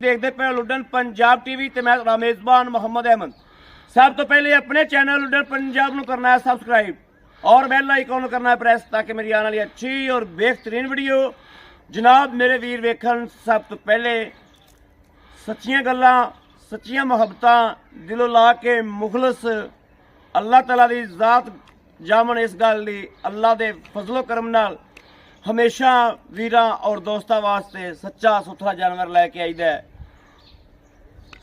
देखते पे लुडन पंजाब टीवी ते मैं मेजबान मोहम्मद अहमद। सब तो पहले अपने चैनल लुडन पंजाब ਨੂੰ करना है सब्सक्राइब और बेल आइकन करना है प्रेस ताकि मेरी आने वाली अच्छी और बेहतरीन वीडियो जनाब मेरे वीर वेखन। सब तो पहले सच्चियां गल्लां सच्चियां मुहब्बतां दिलों ला के मुखलस अल्लाह ताला दी ज़ात जामन इस गल दी अल्लाह दे फजलो करम नाल हमेशा वीरां और दोस्तां वास्ते सच्चा सुथरा जानवर लैके आईदा है।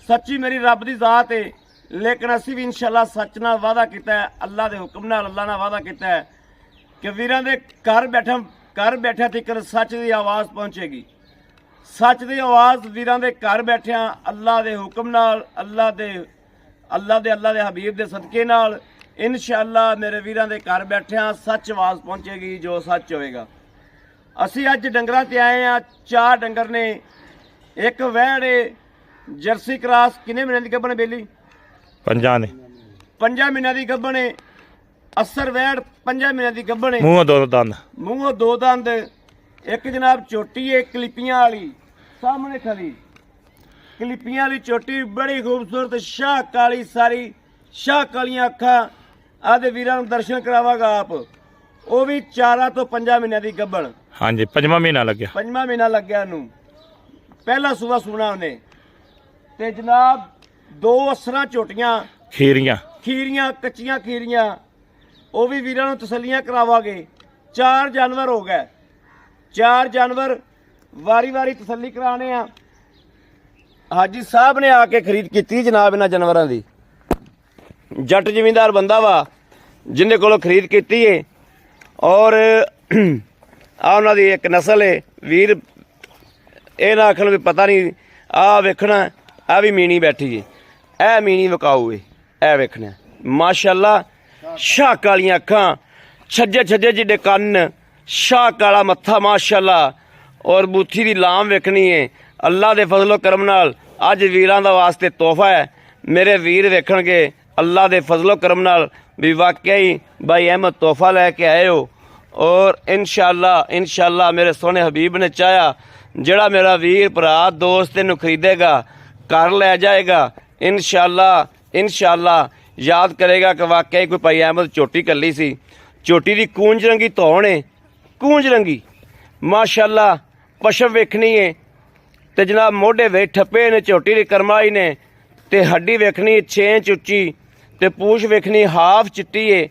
सच्ची मेरी रब दी ज़ात है लेकिन असी भी इंशाअल्लाह सच नाल वादा कीता है, अल्लाह दे हुक्म नाल अल्लाह नाल वादा कीता है कि वीरां दे घर बैठा तिकर सच दी आवाज़ पहुँचेगी। सच दी आवाज़ वीरां दे घर बैठिया अल्लाह दे हुक्म नाल अल्लाह दे हबीब दे सदके नाल इंशाअल्लाह मेरे वीरां दे घर बैठिया सच आवाज़ पहुँचेगी जो सच होएगा। असी अज डंगरां ते आए हैं, 4 डंगर ने, एक वैड़ जर्सी क्रॉस किन्ने महीने की गब्बन बेली 5 ने 5 महीने की गब्बन है। असर वैड़ 5 महीने की गब्बन है, मूँहों 2 दंद। एक जनाब चोटी है कलिपियां वाली सामने खड़ी, कलिपियां वाली चोटी बड़ी खूबसूरत शाह काली सारी शाह कालियां अखा आदे वीरां नूं दर्शन करावागा आप। वो भी 4 तो 5 महीने की गब्बन। हाँ जी 5वां महीना लग गया, 5वां महीना लग गया नूं, पहला सुबह सुना उन्हें। ते जनाब 2 असरां झोटियां खीरियां कच्चियां खीरियां वो भी वीरां नूं तसल्लियां करावांगे। 4 जानवर हो गए, 4 जानवर वारी वारी तसल्ली कराने आ। हाजी साहब ने आके खरीद की जनाब इन्हां जानवरां दी। जट जमींदार बंदा वा जिन्हें कोलों खरीद की है और आ उन्हां दी एक नस्ल है वीर ये ना आखन भी पता नहीं आ वेखना आ भी मीनी बैठी है, ए मीनी विकाऊ है, ए वेखना माशाअल्लाह शाह कालियां अखां छज्जे छज्जे जिड्डे कन्न शाह काला मत्था माशाअल्लाह और बूथी दी लाम वेखनी है। अल्लाह दे फजलो करम नाल अज वीरां दा वास्ते तोहफा है। मेरे वीर वेखणगे अल्लाह दे फजलो करम नाल भी वाकई भाई अहमद तोहफा लैके आए हो और इंशाअल्लाह मेरे सोने हबीब ने चाहा जड़ा मेरा वीर भरा दोस्त इनू खरीदेगा घर लै जाएगा इंशाअल्लाह याद करेगा कि वाकई कोई भाई अहमद चोटी कली सी। चोटी दी कूंज रंगी धौन है, कूंज रंगी माशाअल्लाह पशव वेखनी है ते जनाब मोढे वे ठप्पे ने चोटी दी करमाई ने ते हड्डी वेखनी 6 इंच उच्ची ते पूछ वेखनी हाफ चिट्टी है।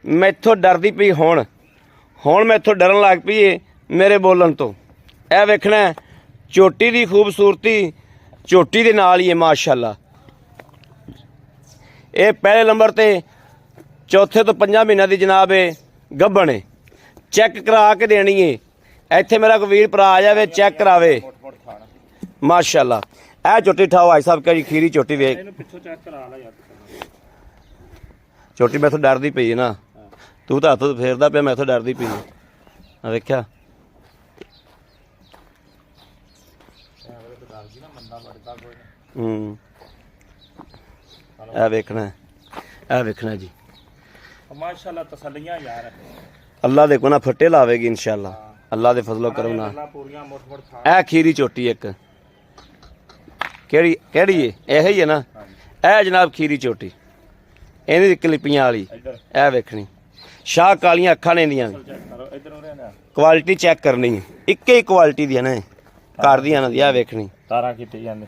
मैथों डरदी पई हुण मैथों डरन लग पई है मेरे बोलन तो। यह वेखना चोटी दी खूबसूरती चोटी दे नाल ही है माशाअल्लाह। ये पहले नंबर ते चौथे तो 5 महीने की जनाब है गब्बन है, चेक करा के देनी है। इत्थे मेरा कोई वीर भरा आ जाए चेक करावे माशाअल्लाह। ए चोटी ठाओ भाई साहब करी खीरी चोटी वे चोटी मैथों डरदी पई है ना, तू तो हथ फेरदा पिया मैथों डरदी पई है वेख्या। ए वेखना जी माशाअल्लाह तसल्लियां यार अल्लाह दे को ना फट्टे लावेगी इंशाअल्लाह अल्लाह दे फजलो करम नाल। ए खीरी चोटी एक केड़ी है यही है ना, ए जनाब खीरी चोटी इहदी कलिपियां वाली ए वेखनी शाह कालियां अखां ने इंदियां क्वालिटी चेक करनी एक ही क्वालिटी दी ने घर दी ना दी ए वेखनी तारा कीती जांदे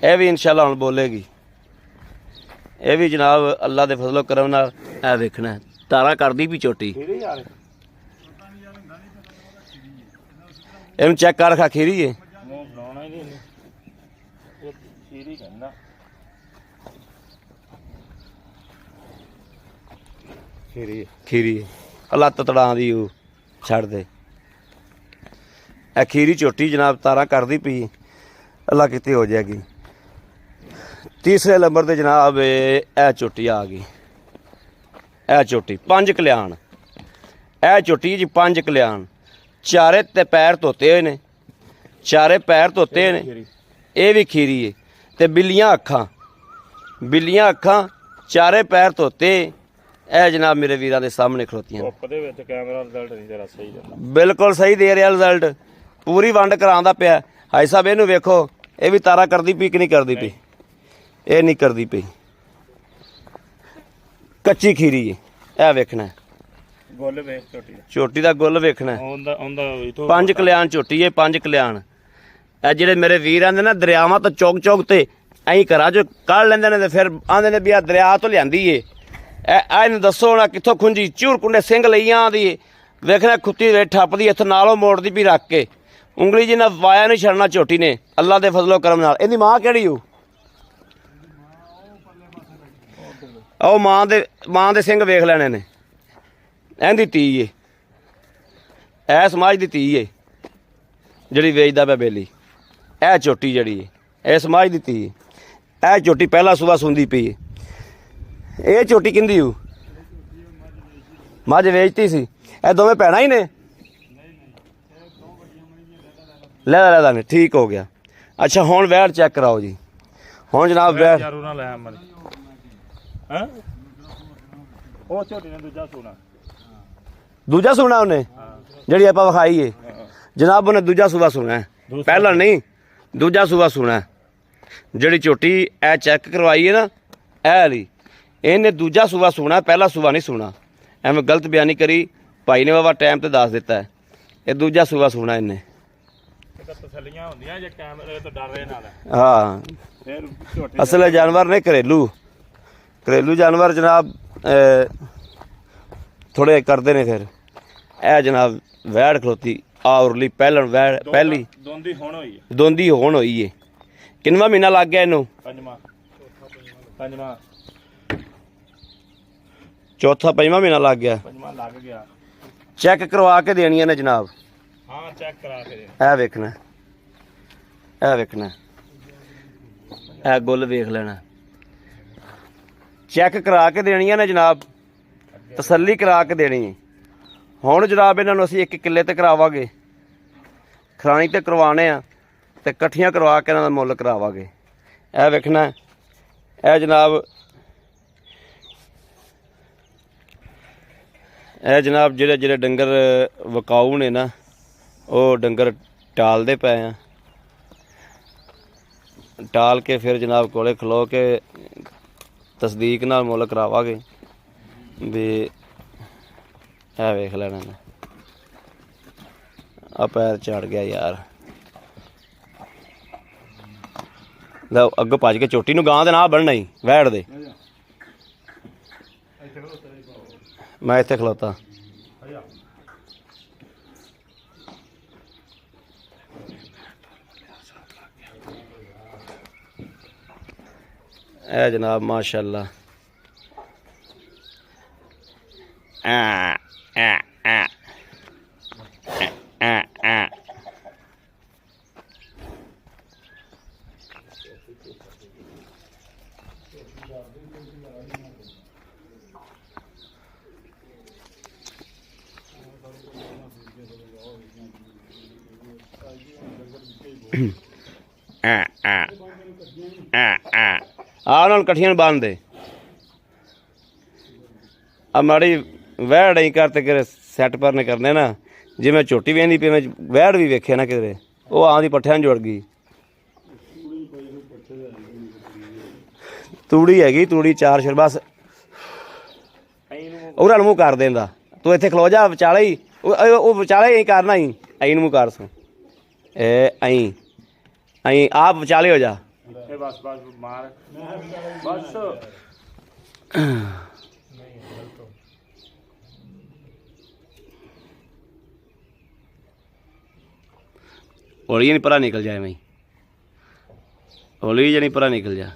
ए भी इंशाअल्लाह हुण बोलेगी। ये भी जनाब अल्लाह दे फजलो करम नाल ए वेखना तारा करदी भी चोटी इहनूं चेक कर रखा खीरी है खीरी लत्त तड़ा दी छड़ दे ए खीरी चोटी जनाब तारा करदी पई अल्लाह कितनी हो जाएगी। तीसरे नंबर ते जनाब ए चोटी आ गई, ए चोटी 5 कल्याण ए चोटी जी 5 कल्याण चारे ते पैर धोते हुए ने, चारे पैर धोते ने। ये भी खीरी है ते बिल्लियां अखां चारे पैर धोते ए जनाब मेरे वीरां दे सामने खलोतियां बिल्कुल सही दे रहा रिजल्ट पूरी वंड करांदा पिया। हाई साहब इनू वेखो ਇਹ ਵੀ ਤਾਰਾ ਕਰਦੀ ਪਈ ਕਿ ਨਹੀਂ ਕਰਦੀ ਪਈ? ਇਹ ਨਹੀਂ ਕਰਦੀ ਪਈ, ਕੱਚੀ ਖੀਰੀ ਹੈ। ਇਹ ਵੇਖਣਾ ਗੁੱਲ ਵੇਖ ਝੋਟੀ ਦਾ, ਝੋਟੀ ਦਾ ਗੁੱਲ ਵੇਖਣਾ। ਉਹਦਾ ਇਥੋਂ 5 ਕਲਿਆਣ ਝੋਟੀ ਹੈ, 5 ਕਲਿਆਣ। ਇਹ ਜਿਹੜੇ ਮੇਰੇ ਵੀਰ ਆਂਦੇ ਨਾ ਦਰਿਆਵਾਂ ਤੋਂ ਚੌਕ ਚੌਕ ਤੇ ਐਂ ਘਰਾਂ 'ਚ ਕੱਢ ਲੈਂਦੇ ਨੇ ਤੇ ਫਿਰ ਆਂਦੇ ਨੇ ਵੀ ਆ ਦਰਿਆ ਤੋਂ ਲਿਆਂਦੀ ਏ। ਇਹਨੂੰ ਦੱਸੋ ਹੁਣ ਕਿੱਥੋਂ ਖੁੰਜੀ? ਝੂਰ ਕੁੰਡੇ ਸਿੰਘ ਲਈਆਂ ਆਂਦੀ ਵੇਖਣਾ ਖੁੱਤੀ ਵੇ ਠੱਪਦੀ ਇੱਥੋਂ ਨਾਲੋਂ ਮੋੜਦੀ ਵੀ ਰੱਖ ਕੇ ਉਂਗਲੀ ਜੀ ਨਾਲ ਵਾਇਆ ਨਹੀਂ ਛੱਡਣਾ ਝੋਟੀ ਨੇ ਅੱਲਾ ਦੇ ਫਜ਼ਲੋ ਕਰਮ ਨਾਲ। ਇਹਦੀ ਮਾਂ ਕਿਹੜੀ ਹੋ? ਉਹ ਮਾਂ ਦੇ ਸਿੰਘ ਵੇਖ ਲੈਣੇ ਨੇ। ਇਹਦੀ ਧੀ ਏ, ਇਹ ਸਮਾਜ ਦੀ ਧੀ ਏ ਜਿਹੜੀ ਵੇਚਦਾ ਪਿਆ ਬੇਲੀ। ਇਹ ਝੋਟੀ ਜਿਹੜੀ ਏ ਇਹ ਸਮਾਜ ਦੀ ਧੀ ਏ। ਇਹ ਝੋਟੀ ਪਹਿਲਾ ਸੁਬਾ ਸੁੰਦੀ ਪਈ ਏ। ਇਹ ਝੋਟੀ ਕਿੰਦੀ ਹੋ? ਮੱਝ ਵੇਚਤੀ ਸੀ। ਇਹ ਦੋਵੇਂ ਭੈਣਾਂ ਹੀ ਨੇ? ਲੈ ਨੇ, ਠੀਕ ਹੋ ਗਿਆ। ਅੱਛਾ ਹੁਣ ਵੈੜ ਚੈੱਕ ਕਰਾਓ ਜੀ। ਹੁਣ ਜਨਾਬ ਵੈੜ ਯਾਰੂ ਨਾ ਲੈ ਮਰ ਹਾਂ ਉਹ ਝੋਟੀ ਨੇ ਦੂਜਾ ਸੁਣਾ ਉਹਨੇ ਜਿਹੜੀ ਆਪਾਂ ਵਿਖਾਈ ਏ ਜਨਾਬ। ਉਹਨੇ ਦੂਜਾ ਸੂਬਾ ਸੁਣਾ, ਪਹਿਲਾਂ ਨਹੀਂ ਦੂਜਾ ਸੂਬਾ ਸੁਣਾ। ਜਿਹੜੀ ਝੋਟੀ ਇਹ ਚੈੱਕ ਕਰਵਾਈ ਹੈ ਨਾ ਇਹ ਵਾਲੀ, ਇਹਨੇ ਦੂਜਾ ਸੂਬਾ ਸੁਣਾ, ਪਹਿਲਾ ਸੂਬਾ ਨਹੀਂ ਸੁਣਾ। ਐਵੇਂ ਗਲਤ ਬਿਆਨੀ ਕਰੀ ਭਾਈ ਨੇ ਬਾਬਾ ਟਾਈਮ ਤੇ ਦੱਸ ਦਿੱਤਾ ਹੈ। ਇਹ ਦੂਜਾ ਸੂਬਾ ਸੁਣਾ ਇਹਨੇ। ਤਸੱਲੀਆਂ ਹੁੰਦੀਆਂ ਜੇ ਕੈਮਰੇ ਤੋਂ ਡਰ ਰਹੇ ਨਾਲ। ਹਾਂ ਫਿਰ ਝੋਟੀ ਅਸਲ ਜਾਨਵਰ ਨੇ ਘਰੇਲੂ ਜਾਨਵਰ ਜਨਾਬ ਥੋੜੇ ਕਰਦੇ ਨੇ। ਫਿਰ ਇਹ ਜਨਾਬ ਵੈੜ ਖਲੋਤੀ ਆ ਉਰਲੀ ਪਹਿਲਣ ਵੈੜ ਪਹਿਲੀ ਦੋਂਦੀ ਹੋਣ ਹੋਈ ਏ। ਕਿੰਨਵਾਂ ਮਹੀਨਾ ਲੱਗ ਗਿਆ ਇਹਨੂੰ? ਪੰਜਵਾਂ ਚੌਥਾ ਪੰਜਵਾਂ ਮਹੀਨਾ ਲੱਗ ਗਿਆ। ਚੈੱਕ ਕਰਵਾ ਕੇ ਦੇਣੀਆਂ ਨੇ ਜਨਾਬ। ਹਾਂ ਚੈੱਕ ਕਰਾ ਕੇ ਇਹ ਵੇਖਣਾ, ਇਹ ਵੇਖਣਾ, ਇਹ ਗੁੱਲ ਵੇਖ ਲੈਣਾ। ਚੈੱਕ ਕਰਾ ਕੇ ਦੇਣੀਆਂ ਨੇ ਜਨਾਬ, ਤਸੱਲੀ ਕਰਾ ਕੇ ਦੇਣੀ ਹੈ। ਹੁਣ ਜਨਾਬ ਇਹਨਾਂ ਨੂੰ ਅਸੀਂ 1 ਕਿੱਲੇ ਤੇ ਕਰਾਵਾਂਗੇ, ਖਰਾਣੀ ਤੇ ਕਰਵਾਉਣੇ ਆ ਤੇ ਇਕੱਠੀਆਂ ਕਰਵਾ ਕੇ ਇਹਨਾਂ ਦਾ ਮੁੱਲ ਕਰਾਵਾਂਗੇ। ਇਹ ਵੇਖਣਾ, ਇਹ ਜਨਾਬ ਜਿਹੜੇ ਡੰਗਰ ਵਿਕਾਊ ਨੇ ਨਾ ਉਹ ਡੰਗਰ ਟਾਲਦੇ ਪਏ ਆ। ਟਾਲ ਕੇ ਫਿਰ ਜਨਾਬ ਕੋਲੇ ਖਲੋ ਕੇ ਤਸਦੀਕ ਨਾਲ ਮੁੱਲ ਕਰਾਵਾਂਗੇ ਵੀ ਇਹ ਵੇਖ ਲੈਣਾ ਨੇ। ਆ ਪੈਰ ਝੜ ਗਿਆ ਯਾਰ। ਲਓ ਅੱਗੋਂ ਭੱਜ ਕੇ ਝੋਟੀ ਨੂੰ ਗਾਂ ਦੇ ਨਾਲ ਬਣਨਾ ਹੀ ਵੈੜ ਦੇ। ਮੈਂ ਇੱਥੇ ਖਲੋਤਾ। ਇਹ ਜਨਾਬ ਮਾਸ਼ਾਅੱਲਾ ਉਹਨਾਂ ਨੂੰ ਇਕੱਠੀਆਂ ਨੂੰ ਬੰਨ ਦੇ। ਆ ਮਾੜੀ ਵੈੜ ਹੀ ਕਰਤੇ ਕਿਰੇ ਸੈੱਟ ਪਰ ਨੇ ਕਰਨੇ ਨਾ, ਜਿਵੇਂ ਝੋਟੀ ਵੇਂਦੀ ਪਈ ਮੈਂ ਵੈੜ ਵੀ ਵੇਖਿਆ ਨਾ ਕਿਧਰੇ ਉਹ ਆਂਦੀ ਪੱਠਿਆਂ ਜੁੜ ਗਈ। ਤੂੜੀ ਹੈਗੀ, ਤੂੜੀ 4 ਸ਼ਰ ਬਸ ਉਹਨਾਂ ਨੂੰ ਮੂੰਹ ਕਰ ਦੇਂਦਾ। ਤੂੰ ਇੱਥੇ ਖਲੋ ਜਾ ਵਿਚਾਲੇ ਹੀ, ਉਹ ਵਿਚਾਲੇ ਹੀ ਕਰਨਾ ਹੀ ਐਂ ਨੂੰ ਮੂੰਹ ਕਰ ਸੋ ਐਂ ਆਪ ਵਿਚਾਲੇ ਹੋ ਜਾ। ਬਸ ਮਾਰ ਬਸ। हौली नहीं परा निकल जाए, मैं हौली जनी परा निकल जा।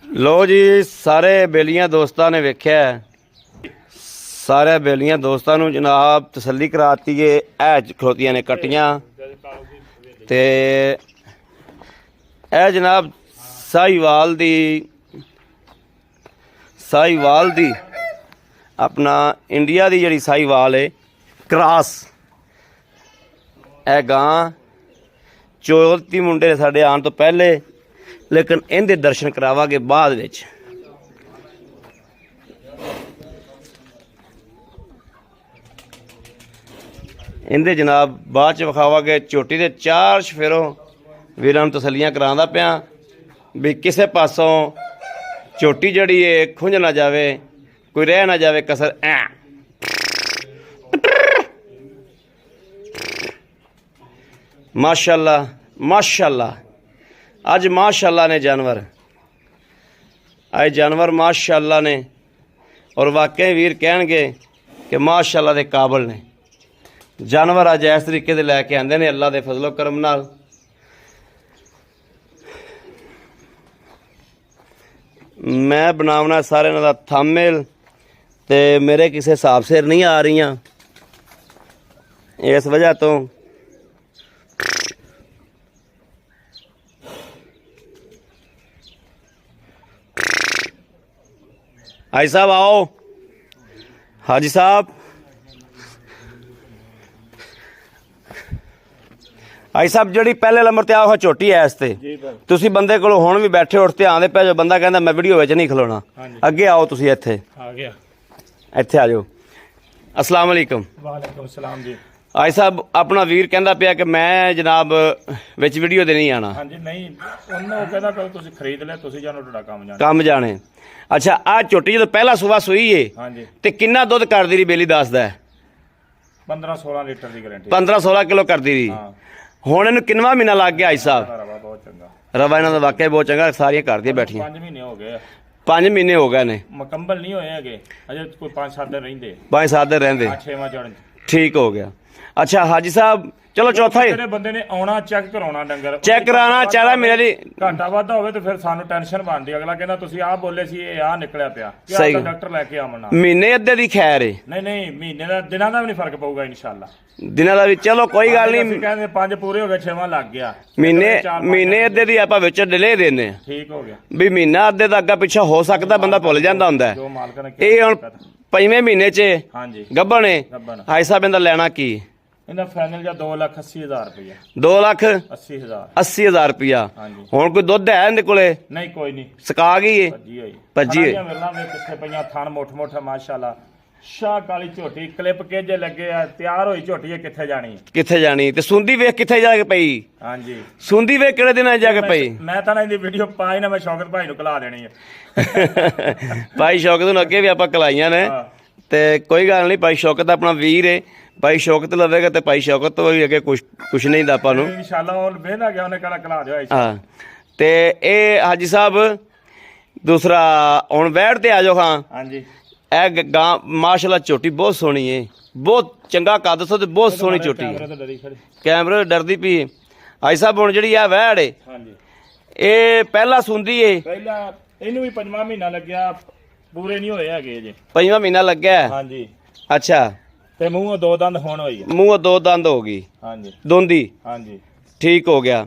लो जी, सारे बेलियां दोस्तां ने वेख्या, सारे बेलियां दोस्तां नूं जनाब तसल्ली कराती है। ऐ खलोतियां ने कट्टियां ते ऐ जनाब साहीवाल दी ਆਪਣਾ ਇੰਡੀਆ ਦੀ ਜਿਹੜੀ ਸਾਹੀਵਾਲ ਹੈ ਕ੍ਰਾਸ। ਇਹ ਗਾਂ ਚੌਥੀ ਮੁੰਡੇ ਨੇ ਸਾਡੇ ਆਉਣ ਤੋਂ ਪਹਿਲੇ, ਲੇਕਿਨ ਇਹਦੇ ਦਰਸ਼ਨ ਕਰਾਵਾਂਗੇ ਬਾਅਦ ਵਿੱਚ। ਇਹਦੇ ਜਨਾਬ ਬਾਅਦ ਚ ਵਿਖਾਵਾਂਗੇ। ਝੋਟੀ ਦੇ 4 ਸ਼ਫੇਰੋਂ ਵੀਰਾਂ ਨੂੰ ਤਸੱਲੀਆਂ ਕਰਾਉਂਦਾ ਪਿਆ ਵੀ ਕਿਸੇ ਪਾਸੋਂ ਝੋਟੀ ਜਿਹੜੀ ਏ ਖੁੰਝ ਨਾ ਜਾਵੇ, ਕੋਈ ਰਹਿ ਨਾ ਜਾਵੇ ਕਸਰ। ਮਾਸ਼ਾਅੱਲਾ ਮਾਸ਼ਾਅੱਲਾ, ਅੱਜ ਮਾਸ਼ਾਅੱਲਾ ਨੇ ਜਾਨਵਰ, ਅੱਜ ਜਾਨਵਰ ਮਾਸ਼ਾਅੱਲਾ ਨੇ। ਔਰ ਵਾਕਈ ਵੀਰ ਕਹਿਣਗੇ ਕਿ ਮਾਸ਼ਾਅੱਲਾ ਦੇ ਕਾਬਲ ਨੇ ਜਾਨਵਰ। ਅੱਜ ਇਸ ਤਰੀਕੇ ਦੇ ਲੈ ਕੇ ਆਂਦੇ ਨੇ ਅੱਲਾ ਦੇ ਫਜ਼ਲੋ ਕਰਮ ਨਾਲ। ਮੈਂ ਬਣਾਉਣਾ ਸਾਰੇ ਇਹਨਾਂ ਦਾ ਥੰਬਨੇਲ ਤੇ ਮੇਰੇ ਕਿਸੇ ਹਿਸਾਬ ਸਿਰ ਨਹੀਂ ਆ ਰਹੀਆਂ, ਇਸ ਵਜ੍ਹਾ ਤੋਂ ਹਾਜੀ ਸਾਹਿਬ आओ। हाजी साहब, ਹਾਜੀ ਸਾਹਿਬ ਜਿਹੜੀ ਪਹਿਲੇ ਨੰਬਰ ਤੇ ਆਹ ਝੋਟੀ ਐ ਇਸ ਤੇ ਤੁਸੀਂ ਬੰਦੇ ਕੋਲ ਹੁਣ ਵੀ ਬੈਠੇ ਉੱਠ ਤੇ ਆਂਦੇ ਪਏ ਜੋ ਬੰਦਾ ਕਹਿੰਦਾ ਮੈਂ ਵੀਡੀਓ ਵਿੱਚ ਨਹੀਂ ਖਲੋਣਾ, ਅੱਗੇ ਆਓ ਤੁਸੀਂ ਇੱਥੇ ਆ ਗਿਆ, ਇੱਥੇ ਆ ਜਾਓ। अस्सलाम वालेकुम। वालेकुम सलाम जी। ਹਾਜੀ ਸਾਹਿਬ ਆਪਣਾ ਵੀਰ ਕਹਿੰਦਾ ਪਿਆ ਕਿ ਮੈਂ ਜਨਾਬ ਵਿੱਚ ਵੀਡੀਓ ਦੇ ਨਹੀਂ ਆਣਾ। ਹਾਂਜੀ ਨਹੀਂ, ਉਹਨੂੰ ਕਹਿੰਦਾ ਕਿ ਤੁਸੀਂ ਖਰੀਦ ਲੈ, ਤੁਸੀਂ ਜਾਣੋ ਤੁਹਾਡਾ ਕੰਮ ਜਾਣੇ। ਅੱਛਾ ਆ ਝੋਟੀ ਜਦੋਂ ਪਹਿਲਾ ਸੂਆ ਸੂਈ ਏ ਹਾਂਜੀ ਤੇ ਕਿੰਨਾ ਦੁੱਧ ਕਰਦੀ ਰਹੀ ਬੇਲੀ ਦੱਸਦਾ? 15-16 ਲੀਟਰ ਦੀ ਗਾਰੰਟੀ। 15-16 ਕਿਲੋ ਕਰਦੀ ਰਹੀ। ਹੁਣ ਇਹਨੂੰ ਕਿੰਨਵਾ ਮਹੀਨਾ ਲੱਗ ਗਿਆ ਹਾਜੀ ਸਾਹਿਬ? ਰਵਾ ਬਹੁਤ ਚੰਗਾ, ਰਵਾ ਇਹਨਾਂ ਦਾ ਵਾਕਿਆ ਬਹੁਤ ਚੰਗਾ, ਸਾਰੀਆਂ ਕਰਦੀਆਂ ਬੈਠੀਆਂ। 5 ਮਹੀਨੇ ਹੋ ਗਏ। 5 ਮਹੀਨੇ ਹੋ ਗਏ ਨੇ, ਮੁਕੰਮਲ ਨਹੀਂ ਹੋਏ ਹੈਗੇ ਅਜੇ, ਕੋਈ 5-7 ਦਿਨ ਰਹਿੰਦੇ। 5-7 ਦਿਨ ਰਹਿੰਦੇ, 6ਵਾਂ ਚੜਨ। ਠੀਕ ਹੋ ਗਿਆ। ਅੱਛਾ ਹਾਜੀ ਸਾਹਿਬ ਚਲੋ ਚੌਥਾ ਹੀ ਜਿਹੜੇ ਬੰਦੇ ਨੇ ਆਉਣਾ ਚੈੱਕ ਕਰਾਉਣਾ ਡੰਗਰ, ਚੈੱਕ ਕਰਾਉਣਾ ਚਾਹਦਾ ਮੇਰੇ ਲਈ ਘਾਟਾ ਵਾਧਾ ਹੋਵੇ ਤੇ ਫਿਰ ਸਾਨੂੰ ਟੈਨਸ਼ਨ ਬਣਦੀ। ਅਗਲਾ ਕਹਿੰਦਾ ਤੁਸੀਂ ਆਹ ਬੋਲੇ ਸੀ, ਇਹ ਆਹ ਨਿਕਲਿਆ ਪਿਆ, ਸਹੀ ਡਾਕਟਰ ਲੈ ਕੇ ਆਵਣਾ। ਮਹੀਨੇ ਅੱਧੇ ਦੀ ਖੈਰ ਏ। ਨਹੀਂ ਮਹੀਨੇ ਦਾ, ਦਿਨਾਂ ਦਾ ਵੀ ਨਹੀਂ ਫਰਕ ਪਊਗਾ ਇਨਸ਼ਾਅੱਲਾ। ਦਿਨਾਂ ਦਾ ਵੀ ਚਲੋ ਕੋਈ ਗੱਲ ਨਹੀਂ, ਅਸੀਂ ਕਹਿੰਦੇ 5 ਪੂਰੇ ਹੋ ਗਏ, 6ਵਾਂ ਲੱਗ ਗਿਆ। ਮਹੀਨੇ ਅੱਧੇ ਦੀ ਆਪਾਂ ਵਿੱਚ ਡਿਲੇ ਦੇਨੇ ਆ, ਠੀਕ ਹੋ ਗਿਆ ਵੀ ਮਹੀਨਾ ਅੱਧੇ ਦਾ ਅੱਗਾ ਪਿੱਛਾ ਹੋ ਸਕਦਾ, ਬੰਦਾ ਭੁੱਲ ਜਾਂਦਾ ਹੁੰਦਾ। ਜੋ ਮਾਲਕ ਨੇ ਇਹ ਹੁਣ 5ਵੇਂ ਮਹੀਨੇ 'ਚ ਹਾਂਜੀ ਗੱਭਣ ਏ। ਹਾਈ ਸਾਹਿਬ ਇਹਦਾ ਲੈਣਾ ਕੀ? ਇਹਦਾ ਫਾਈਨਲ ਜਾਂ 2,80,000 ਰੁਪਇਆ। 2,80,000 ਰੁਪਇਆ। ਹੁਣ ਕੋਈ ਦੁੱਧ ਹੈ ਇਹਦੇ ਕੋਲੇ? ਨਹੀਂ ਕੋਈ ਨਹੀਂ, ਸਕਾ ਗਈ ਏ, ਭੱਜੀ ਏ। ਮਿਲਣਾ ਵੇ ਪਿੱਛੇ ਪਈਆਂ ਥਣ ਮੋਠ ਮਾਸ਼ਾਅੱਲਾ। ਸ਼ਾਹ ਕਾਲੀ ਝੋਟੀ, ਕਲਿੱਪ ਕੇਜੇ ਲੱਗੇ ਆ, ਤਿਆਰ ਹੋਈ ਝੋਟੀ। ਕਿੱਥੇ ਜਾਣੀ? ਕਿੱਥੇ ਜਾਣੀ? ਤੇ ਸੁੰਦੀ ਵੇਖ ਕਿੱਥੇ ਜਾ ਕੇ ਪਈ? ਹਾਂਜੀ ਸੁੰਦੀ ਵੇਖ ਕਿਹੜੇ ਦਿਨ ਜਾ ਕੇ ਪਈ? ਮੈਂ ਤਾਂ ਇਹਦੀ ਵੀਡੀਓ ਪਾਈ ਨਾ, ਮੈਂ ਸ਼ੌਕਤ ਭਾਈ ਨੂੰ ਕਲਾ ਦੇਣੀ ਹੈ। ਭਾਈ ਸ਼ੌਕਤ ਨੂੰ ਅੱਗੇ ਵੀ ਆਪਾਂ ਕਲਾਈਆਂ ਨੇ, ਤੇ ਕੋਈ ਗੱਲ ਨਹੀਂ। ਭਾਈ ਸ਼ੌਕਤ ਆਪਣਾ ਵੀਰ ਏ, ਭਾਈ ਸ਼ੌਕਤ ਲਵੇਗਾ ਤੇ ਭਾਈ ਸ਼ੌਕਤ ਤੋਂ ਵੀ ਅੱਗੇ ਕੁਛ ਨਹੀਂ ਦਾ ਆਪਾਂ ਨੂੰ ਇਨਸ਼ਾਅੱਲਾ। ਉਹ ਵੇਖਦਾ ਗਿਆ ਉਹਨੇ ਕਲਾ ਦਿਓ। ਹਾਂ ਤੇ ਇਹ ਹਾਜੀ ਸਾਹਿਬ ਦੂਸਰਾ ਹੁਣ ਵੈੜ ਤੇ ਆ ਜਾਓ। ਹਾਂ ਹਾਂਜੀ ਇਹ ਗਾਂ ਮਾਸ਼ਾਅੱਲਾ ਝੋਟੀ ਬਹੁਤ ਸੋਹਣੀ ਏ, ਬਹੁਤ ਚੰਗਾ ਕੱਦ ਸੋ ਤੇ ਬਹੁਤ ਸੋਹਣੀ ਝੋਟੀ ਏ। ਕੈਮਰੇ ਡਰਦੀ ਪਈ ਹਾਜੀ ਸਾਹਿਬ। ਹੁਣ ਜਿਹੜੀ ਆ ਵੈੜ ਏ, ਹਾਂਜੀ ਇਹ ਪਹਿਲਾ ਸੁੰਦੀ ਏ? ਪਹਿਲਾਂ ਇਹਨੂੰ ਵੀ 5ਵਾਂ ਮਹੀਨਾ ਲੱਗਿਆ, ਪੂਰੇ ਨਹੀਂ ਹੋਏ ਹੈਗੇ ਜੇ। 5ਵਾਂ ਮਹੀਨਾ ਲੱਗਿਆ? ਹਾਂਜੀ। ਅੱਛਾ ਤੇ ਮੂੰਹੋਂ 2 ਦੰਦ ਹੋਣ ਹੋਈ ਹੈ। ਮੂੰਹੋਂ 2 ਦੰਦ ਹੋ ਗਈ? ਹਾਂਜੀ ਦੋਂਦੀ? ਹਾਂਜੀ ਠੀਕ ਹੋ ਗਿਆ।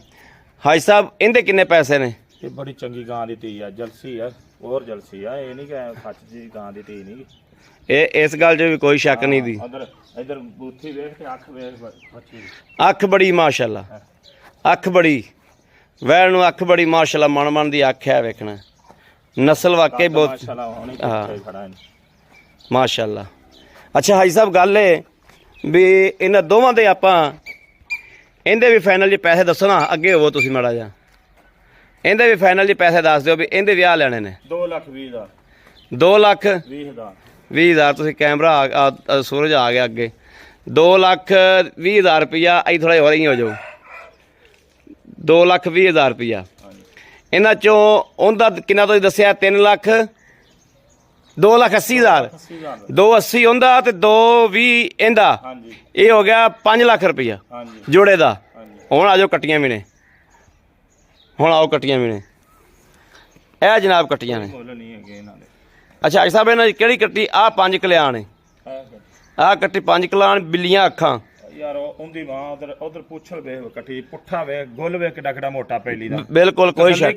ਹਾਜੀ ਸਾਹਿਬ ਇਹਦੇ ਕਿੰਨੇ ਪੈਸੇ ਨੇ? ਇਹ ਬੜੀ ਚੰਗੀ ਗਾਂ ਦੀ ਧੀ ਆ, ਜਲਸੀ ਆ, ਹੋਰ ਜਲਸੀ ਆ। ਇਹ ਨਹੀਂ ਕਿ ਸੱਚ ਜੀ ਗਾਂ ਦੀ ਧੀ ਨਹੀਂ। ਇਹ ਇਸ ਗੱਲ 'ਚ ਵੀ ਕੋਈ ਸ਼ੱਕ ਨਹੀਂ ਦੀ। ਇਧਰ ਬੂਥੀ ਵੇਖ ਤੇ ਅੱਖ ਵੇਖ ਬੱਚੀ ਦੀ। ਅੱਖ ਬੜੀ ਮਾਸ਼ਾਅੱਲਾ, ਅੱਖ ਬੜੀ, ਵੈਲ ਨੂੰ ਅੱਖ ਬੜੀ ਮਾਸ਼ਾਅੱਲਾ, ਮਨ ਦੀ ਅੱਖ ਹੈ ਵੇਖਣਾ। ਨਸਲ ਵਾਕਈ ਬਹੁਤ ਮਾਸ਼ਾਅੱਲਾ ਹੋਣੀ ਖੜਾ ਹੈ ਮਾਸ਼ਾਅੱਲਾ। ਅੱਛਾ ਹਾਜੀ ਸਾਹਿਬ ਗੱਲ ਇਹ ਵੀ ਇਹਨਾਂ ਦੋਵਾਂ ਦੇ ਆਪਾਂ ਇਹਦੇ ਵੀ ਫਾਈਨਲ ਜੀ ਪੈਸੇ ਦੱਸੋ ਨਾ, ਅੱਗੇ ਹੋਵੋ ਤੁਸੀਂ ਮਾੜਾ ਜਿਹਾ। ਇਹਦੇ ਵੀ ਫਾਈਨਲ ਜੀ ਪੈਸੇ ਦੱਸ ਦਿਓ ਵੀ ਇਹਦੇ ਵਿਆਹ ਲੈਣੇ ਨੇ। 2,20,000। 2,20,000 ਤੁਸੀਂ ਕੈਮਰਾ ਸੂਰਜ ਆ ਗਿਆ ਅੱਗੇ। 2,20,000 ਰੁਪਇਆ। ਅਸੀਂ ਥੋੜਾ ਹੋਰ ਹੀ ਹੋ ਜਾਓ। 2,20,000 ਰੁਪਇਆ। ਇਹਨਾਂ ਚੋਂ ਉਹਦਾ ਕਿੰਨਾ ਤੁਸੀਂ ਦੱਸਿਆ? 2,80,000। 2,80 ਉਹਦਾ ਤੇ 2,20 ਇਹਦਾ। ਇਹ ਹੋ ਗਿਆ 5 ਲੱਖ ਰੁਪਇਆ ਜੋੜੇ ਦਾ। ਹੁਣ ਆ ਜਾਓ ਕੱਟੀਆਂ ਵੀ ਨੇ, ਹੁਣ ਆਓ ਕੱਟੀਆਂ ਵੀ ਨੇ। ਇਹ ਜਨਾਬ ਕੱਟੀਆਂ ਨੇ। ਅੱਛਾ ਹਾਜੀ ਸਾਹਿਬ ਇਹਨਾਂ ਦੀ ਕਿਹੜੀ ਕੱਟੀ? ਆਹ 5 ਕਲਿਆਣ ਏ, ਆਹ ਕੱਟੀ 5 ਕਲਿਆਣ, ਬਿੱਲੀਆਂ ਅੱਖਾਂ ਯਾਰ। ਉਹਦੀ ਮਾਂ ਉਧਰ ਪੁੱਛਲ ਵੇਖ, ਕੱਟੀ ਪੁੱਠਾ ਵੇਖ, ਗੁੱਲ ਵੇਖ ਕਿੱਡਾ ਮੋਟਾ ਪਹਿਲੀ ਦਾ। ਬਿਲਕੁਲ ਕੋਈ ਸ਼ੱਕ।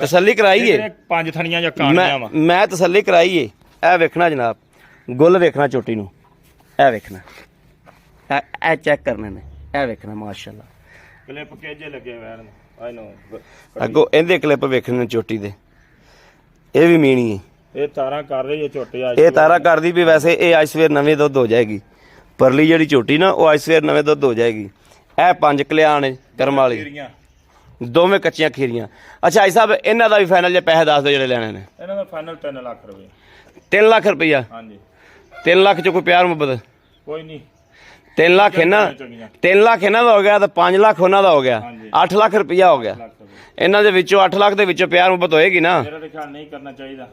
ਤਸੱਲੀ ਕਰਾਈਏ, 5 ਥਣੀਆਂ ਜਾਂ ਕਾਣੀਆਂ ਵਾ। ਮੈਂ ਤਸੱਲੀ ਕਰਾਈਏ। ਇਹ ਵੇਖਣਾ ਜਨਾਬ, ਗੁੱਲ ਵੇਖਣਾ ਝੋਟੀ ਨੂੰ, ਇਹ ਵੇਖਣਾ, ਇਹ ਚੈੱਕ ਕਰਨੇ ਨੇ, ਇਹ ਵੇਖਣਾ ਮਾਸ਼ਾਅੱਲਾ। ਕਲਿੱਪ ਕੇਜੇ ਲੱਗੇ ਵੈਣ ਆਈ ਨੋ ਅੱਗੋਂ ਇਹਦੇ ਕਲਿੱਪ ਵੇਖਣੇ ਨੇ ਝੋਟੀ ਦੇ। ਇਹ ਵੀ ਮੀਣੀ ਹੈ, ਇਹ ਤਾਰਾਂ ਕਰ ਰਹੀ ਹੈ ਝੋਟੀ ਅੱਜ। ਇਹ ਤਾਰਾ ਕਰਦੀ ਵੀ ਵੈਸੇ ਇਹ ਅੱਜ ਸਵੇਰ ਨਵੇਂ ਦੁੱਧ ਹੋ ਜਾਏਗੀ। ਪਰਲੀ ਜਿਹੜੀ ਝੋਟੀ ਨਾ ਉਹ ਅੱਜ ਸਵੇਰ ਨਵੇਂ ਦੁੱਧ ਹੋ ਜਾਏਗੀ। ਇਹ 5 ਕਲਿਆਣ ਨੇ ਕਰਮ ਵਾਲੀ, ਖੀਰੀਆਂ ਦੋਵੇਂ ਕੱਚੀਆਂ ਖੀਰੀਆਂ। ਅੱਛਾ ਆਈ ਸਾਹਿਬ ਇਹਨਾਂ ਦਾ ਵੀ ਫਾਈਨਲ ਜੇ ਪੈਸੇ ਦੱਸ ਦਿਓ ਜਿਹੜੇ ਲੈਣੇ ਨੇ। ਇਹਨਾਂ ਦਾ ਫਾਈਨਲ 3 ਲੱਖ ਰੁਪਏ। 3 ਲੱਖ ਰੁਪਈਆ? ਹਾਂਜੀ 3 ਲੱਖ ਚ ਕੋਈ ਪਿਆਰ ਮੁਹੱਬਤ? ਕੋਈ ਨਹੀਂ। 3 ਲੱਖ ਇਹਨਾਂ 3 ਲੱਖ ਇਹਨਾਂ ਦਾ ਹੋ ਗਿਆ, ਤਾਂ 5 ਲੱਖ ਉਹਨਾਂ ਦਾ ਹੋ ਗਿਆ, 8 ਲੱਖ ਰੁਪਈਆ ਹੋ ਗਿਆ। ਇਹਨਾਂ ਦੇ ਵਿੱਚੋਂ 8 ਲੱਖ ਦੇ ਵਿੱਚੋਂ ਪਿਆਰ ਮੁਹੱਬਤ ਹੋਏਗੀ ਨਾ? ਮੇਰਾ ਤਾਂ ਖਿਆਲ ਨਹੀਂ ਕਰਨਾ ਚਾਹੀਦਾ।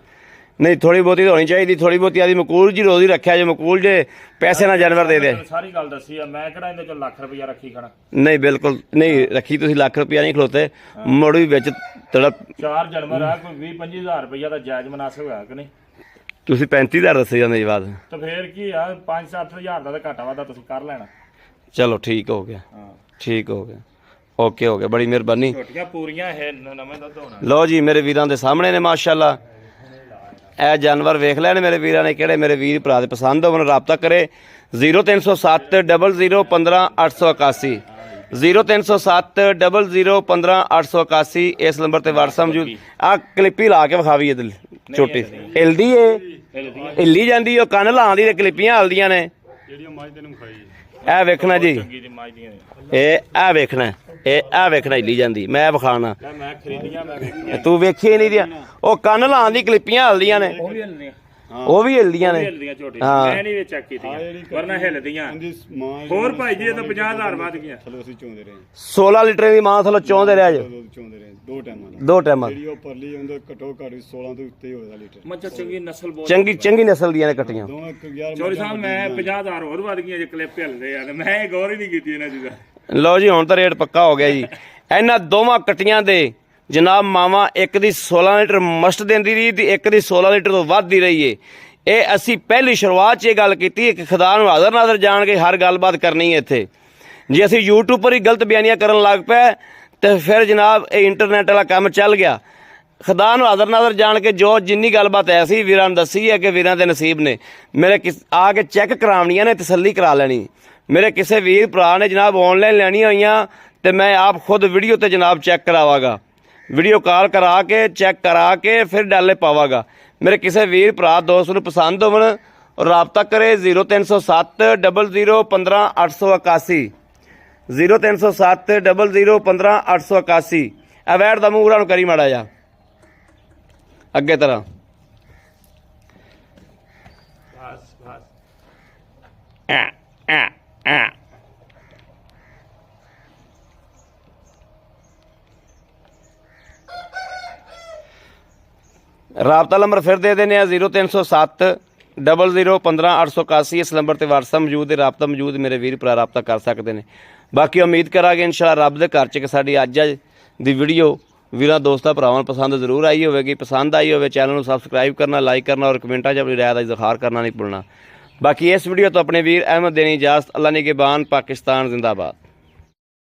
ਨਹੀਂ ਥੋੜੀ ਬਹੁਤੀ ਤਾਂ ਹੋਣੀ ਚਾਹੀਦੀ, ਥੋੜੀ ਬਹੁਤੀ ਆਦੀ ਮਕੂਲ ਜੀ ਰੋਜ਼ ਹੀ ਰੱਖਿਆ ਜੇ ਮਕੂਲ ਜੇ ਪੈਸੇ ਨਾਲ ਜਾਨਵਰ ਦੇ ਦੇ। ਸਾਰੀ ਗੱਲ ਦੱਸੀ ਆ ਮੈਂ, ਕਿਹੜਾ ਇਹਦੇ ਚੋਂ ਲੱਖ ਰੁਪਇਆ ਰੱਖੀ ਖੜਾ। ਨਹੀਂ ਬਿਲਕੁਲ ਨਹੀਂ ਰੱਖੀ ਤੁਸੀਂ, ਲੱਖ ਰੁਪਇਆ ਨਹੀਂ ਖਲੋਤੇ ਮੁੜ ਵੀ ਵਿੱਚ ਤੜਾ। 4 ਜਾਨਵਰ ਆ, ਕੋਈ 20-25 ਹਜ਼ਾਰ ਰੁਪਇਆ ਤਾਂ ਜਾਇਜ਼ ਮਨਾਸਿਬ ਹੋਇਆ ਕਿ ਨਹੀਂ? ਤੁਸੀਂ 35,000 ਦੱਸੇ ਜਾਂਦੇ ਜੀ ਬਾਅਦ। ਤਾਂ ਫੇਰ ਕੀ ਆ, 5-7 ਹਜ਼ਾਰ ਦਾ ਤਾਂ ਘਾਟਾ ਵਾਧਾ ਤੁਸੀਂ ਕਰ ਲੈਣਾ। ਚਲੋ ਠੀਕ ਹੋ ਗਿਆ, ਹਾਂ ਠੀਕ ਹੋ ਗਿਆ, ਓਕੇ ਹੋ ਗਿਆ, ਬੜੀ ਮਿਹਰਬਾਨੀ। ਛੋਟੀਆਂ ਪੂਰੀਆਂ ਇਹ ਨਵੇਂ ਦੁੱਧ ਹੋਣਾ। ਲਓ ਜੀ ਮੇਰੇ ਵੀਰਾਂ ਦੇ ਸਾਹਮਣੇ ਨੇ ਮਾਸ਼ਾਅੱਲਾ। ਇਹ ਜਾਨਵਰ ਵੇਖ ਲੈਣ ਮੇਰੇ ਵੀਰਾਂ ਨੇ, ਕਿਹੜੇ ਮੇਰੇ ਵੀਰ ਭਰਾ ਦੇ ਪਸੰਦ ਹੋਣ ਰਾਬਤਾ ਕਰੇ 0307 00 15 881 0307 00 15 881। ਇਸ ਨੰਬਰ ਤੇ WhatsApp ਮੌਜੂਦ। ਆ ਕਲਿੱਪੀ ਲਾ ਕੇ ਵਿਖਾਵੀ ਇਹ ਛੋਟੀ ਹਿਲਦੀ ਏ, ਹਿੱਲੀ ਜਾਂਦੀ, ਉਹ ਕੰਨ ਲਾਉਂਦੀ ਤੇ ਕਲਿੱਪੀਆਂ ਹਲਦੀਆਂ ਨੇ। ਜਿਹੜੀ ਮੱਝ ਤੈਨੂੰ ਖਾਈ ਇਹ ਵੇਖਣਾ ਜੀ, ਚੰਗੀ ਦੀ ਮੱਝ ਦੀਆਂ ਇਹ ਵੇਖਣਾ, ਇਹ ਵੇਖਣਾ ਹਿੱਲੀ ਜਾਂਦੀ। ਮੈਂ ਵਿਖਾਣਾ, ਮੈਂ ਖਰੀਦੀਆਂ, ਮੈਂ ਵੇਖੀਆਂ। ਤੂੰ ਵੇਖੀ ਨਹੀਂ ਦਿਆ, ਉਹ ਕੰਨ ਲਾਉਣ ਦੀ ਕਲਿੱਪੀਆਂ ਹਲਦੀਆਂ ਨੇ, ਉਹ ਵੀ ਹਿਲਦੀਆਂ, ਉਹ ਵੀ ਹਿਲਦੀਆਂ ਨੇ। ਹਿਲਦੀਆਂ ਝੋਟੀ। ਹਾਂ। ਮੈਂ ਨਹੀਂ ਚੈੱਕ ਕੀਤੀਆਂ, ਵਰਨਾ ਹਿਲਦੀਆਂ। ਹੋਰ ਭਾਈ ਜੀ ਇਹ ਤਾਂ 50,000 ਵੱਧ ਗਿਆ। ਚਲੋ ਅਸੀਂ ਚੋਂਦੇ ਰਹੇ 16 ਲੀਟਰ ਦੀ ਮਾਂ ਥੱਲੋਂ ਚੋਂਦੇ ਰਿਹਾ ਜੇ ਚੋਂਦੇ ਰਹੇ 2 ਟਾਈਮਾਂ ਦੀ। 2 ਟਾਈਮਾਂ। ਜਿਹੜੀ ਉਹ ਪਰਲੀ ਉਹਦੇ ਘਟੋ ਘੱਟ 16 ਤੋਂ ਉੱਤੇ ਹੀ ਹੋਵੇਗਾ ਲੀਟਰ। ਮੱਝਾਂ ਚੰਗੀ ਨਸਲ ਬਹੁਤ ਚੰਗੀ ਨਸਲ ਦੀਆਂ ਨੇ ਕੱਟੀਆਂ। ਦੋਵਾਂ 11 ਚੌਰੀ ਸਾਹਿਬ ਮੈਂ 50,000 ਹੋਰ ਵੱਧ ਗਈਆਂ ਜੇ ਕਲਿੱਪ ਹਿਲਦੇ ਆ, ਤੇ ਮੈਂ ਇਹ ਗੌਰ ਹੀ ਨਹੀਂ ਕੀਤੀ ਇਹਨਾਂ ਚੀਜ਼ਾਂ। ਲਓ ਜੀ ਹੁਣ ਤਾਂ ਰੇਟ ਪੱਕਾ ਹੋ ਗਿਆ ਜੀ। ਇਹਨਾਂ ਦੋਵਾਂ ਕੱਟੀਆਂ ਦੇ ਜਨਾਬ ਮਾਵਾਂ ਇੱਕ ਦੀ 16 ਲੀਟਰ ਮਸਟ ਦਿੰਦੀ ਰਹੀ ਤੇ ਇੱਕ ਦੀ 16 ਲੀਟਰ ਤੋਂ ਵੱਧਦੀ ਰਹੀ ਏ। ਇਹ ਅਸੀਂ ਪਹਿਲੀ ਸ਼ੁਰੂਆਤ 'ਚ ਇਹ ਗੱਲ ਕੀਤੀ ਕਿ ਖੁਦਾ ਨੂੰ ਹਾਜ਼ਰ ਨਾਜ਼ਰ ਜਾਣ ਕੇ ਹਰ ਗੱਲਬਾਤ ਕਰਨੀ ਹੈ ਇੱਥੇ। ਜੇ ਅਸੀਂ YouTube ਪਰ ਹੀ ਗਲਤ ਬਿਆਨੀਆਂ ਕਰਨ ਲੱਗ ਪਏ ਤੇ ਫਿਰ ਜਨਾਬ ਇਹ ਇੰਟਰਨੈਟ ਵਾਲਾ ਕੰਮ ਚੱਲ ਗਿਆ। ਖੁਦਾ ਨੂੰ ਹਾਜ਼ਰ ਨਾਜ਼ਰ ਜਾਣ ਕੇ ਜੋ ਜਿੰਨੀ ਗੱਲਬਾਤ ਐਸੀ ਵੀਰਾਂ ਨੂੰ ਦੱਸੀ ਹੈ ਕਿ ਵੀਰਾਂ ਦੇ ਨਸੀਬ ਨੇ ਮੇਰੇ ਆ ਕੇ ਚੈੱਕ ਕਰਾਉਣੀਆਂ ਨੇ, ਤਸੱਲੀ ਕਰਾ ਲੈਣੀ। ਮੇਰੇ ਕਿਸੇ ਵੀਰ ਭਰਾ ਨੇ ਜਨਾਬ ਆਨਲਾਈਨ ਲੈਣੀਆਂ ਹੋਈਆਂ ਤੇ ਮੈਂ ਆਪ ਖੁਦ ਵੀਡੀਓ ਤੇ ਜਨਾਬ ਚੈੱਕ ਕਰਾਵਾਂਗਾ, ਵੀਡੀਓ ਕਾਲ ਕਰਾ ਕੇ ਚੈੱਕ ਕਰਾ ਕੇ ਫਿਰ ਡਾਲੇ ਪਾਵਾਂਗਾ। ਮੇਰੇ ਕਿਸੇ ਵੀਰ ਭਰਾ ਦੋਸਤ ਨੂੰ ਪਸੰਦ ਹੋਣ ਰਾਬਤਾ ਕਰੇ 0307 00 15 881 0307 00 15 881। ਅਵੈਡ ਦਾ ਮੂਹਰਾ ਨੂੰ ਕਰੀ ਮਾੜਾ ਜਾ ਅੱਗੇ ਤਰ੍ਹਾਂ। ਰਾਬਤਾ ਨੰਬਰ ਫਿਰ ਦੇ ਦਿੰਦੇ ਆ 0307 00 15 881। ਇਸ ਨੰਬਰ ਤੇ WhatsApp ਮੌਜੂਦ ਹੈ, ਰਾਬਤਾ ਮੌਜੂਦ, ਮੇਰੇ ਵੀਰ ਭਰਾ ਰਾਬਤਾ ਕਰ ਸਕਦੇ ਨੇ। ਬਾਕੀ ਉਮੀਦ ਕਰਾਂਗੇ ਇਨਸ਼ਾਅੱਲਾ ਰੱਬ ਦੇ ਘਰ 'ਚ ਕਿ ਸਾਡੀ ਅੱਜ ਦੀ ਵੀਡੀਓ ਵੀਰਾਂ ਦੋਸਤਾਂ ਭਰਾਵਾਂ ਨੂੰ ਪਸੰਦ ਜ਼ਰੂਰ ਆਈ ਹੋਵੇਗੀ। ਪਸੰਦ ਆਈ ਹੋਵੇ ਚੈਨਲ ਨੂੰ ਸਬਸਕ੍ਰਾਈਬ ਕਰਨਾ, ਲਾਈਕ ਕਰਨਾ ਔਰ ਕਮੈਂਟਾਂ 'ਚ ਆਪਣੀ ਰਾਏ ਦਾ ਇਜ਼ਹਾਰ ਕਰਨਾ ਨਹੀਂ ਭੁੱਲਣਾ। ਬਾਕੀ ਇਸ ਵੀਡੀਓ ਤੋਂ ਆਪਣੇ ਵੀਰ ਅਹਿਮਦ ਦੇਣੀ ਇਜਾਜ਼ਤ। ਅੱਲਾ ਨਿਗਹਿਬਾਨ। ਪਾਕਿਸਤਾਨ ਜ਼ਿੰਦਾਬਾਦ।